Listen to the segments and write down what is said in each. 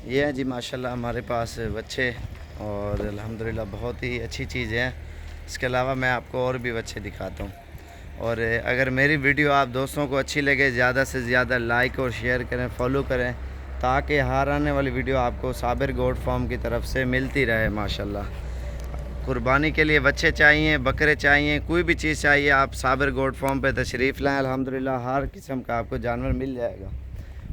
ये है जी माशाल्लाह हमारे पास बच्चे, और अल्हम्दुलिल्लाह बहुत ही अच्छी चीज़ें हैं। इसके अलावा मैं आपको और भी बच्चे दिखाता हूँ। और अगर मेरी वीडियो आप दोस्तों को अच्छी लगे, ज़्यादा से ज़्यादा लाइक और शेयर करें, फॉलो करें, ताकि हर आने वाली वीडियो आपको साबिर गोट फार्म की तरफ से मिलती रहे। माशाल्लाह कुर्बानी के लिए बच्चे चाहिए, बकरे चाहिए, कोई भी चीज़ चाहिए, आप साबिर गोट फार्म पे तशरीफ़ लाएँ। अल्हम्दुलिल्लाह हर किस्म का आपको जानवर मिल जाएगा।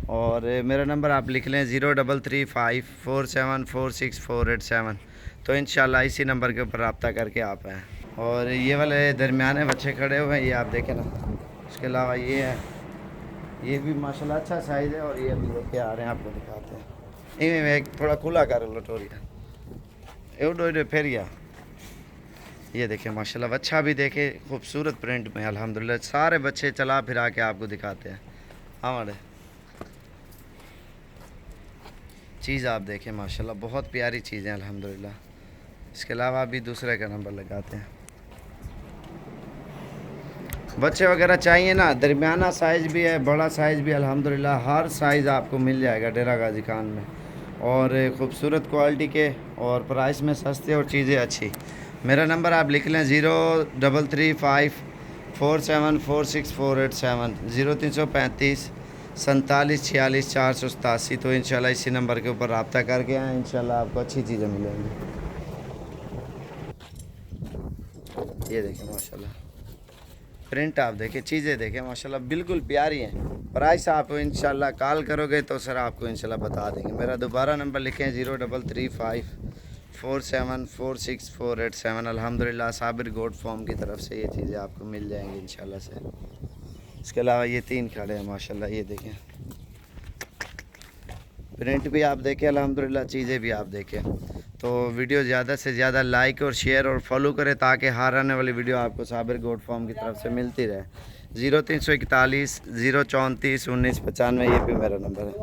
और मेरा नंबर आप लिख लें 0335474648 तो इंशाल्लाह इसी नंबर के ऊपर रब्ता करके आप आएँ। और ये वाले दरमियाने बच्चे खड़े हुए हैं, ये आप देखें ना। इसके अलावा ये है, ये भी माशाल्लाह अच्छा साइज़ है। और ये अभी लेके आ रहे हैं, आपको दिखाते हैं। इनमें एक थोड़ा खुला कर लटोरिया एवडो फिर गया। ये देखें माशाल्लाह बच्चा भी देखे, खूबसूरत प्रिंट में अल्हम्दुलिल्लाह। सारे बच्चे चला फिरा के आपको दिखाते हैं। हमारे चीज़ आप देखें माशाल्लाह बहुत प्यारी चीज़ें अल्हम्दुलिल्लाह। इसके अलावा भी दूसरे का नंबर लगाते हैं। बच्चे वगैरह चाहिए ना, दरमियाना साइज़ भी है, बड़ा साइज़ भी, अल्हम्दुलिल्लाह हर साइज़ आपको मिल जाएगा डेरा गाजी खान में। और ख़ूबसूरत क्वालिटी के, और प्राइस में सस्ते और चीज़ें अच्छी। मेरा नंबर आप लिख लें 0335474648 0335 4746 487। तो इंशाल्लाह इसी नंबर के ऊपर रब्ता करके आएँ, इंशाल्लाह आपको अच्छी चीज़ें मिलेंगी। ये देखें माशाल्लाह प्रिंट आप देखें, चीज़ें देखें माशाल्लाह बिल्कुल प्यारी हैं। प्राइस आप इंशाल्लाह कॉल करोगे तो सर आपको इंशाल्लाह बता देंगे। मेरा दोबारा नंबर लिखें 0335474648। अल्हम्दुलिल्लाह साबिर गोट फार्म की तरफ से ये चीज़ें आपको मिल जाएंगी इंशाल्लाह से। इसके अलावा ये 3 खड़े हैं माशाल्लाह, ये देखें प्रिंट भी आप देखें अल्हम्दुलिल्लाह, चीज़ें भी आप देखें। तो वीडियो ज़्यादा से ज़्यादा लाइक और शेयर और फॉलो करें, ताकि हर आने वाली वीडियो आपको साबिर गोट फार्म की तरफ से मिलती रहे। 0341 034 1995 ये भी मेरा नंबर है।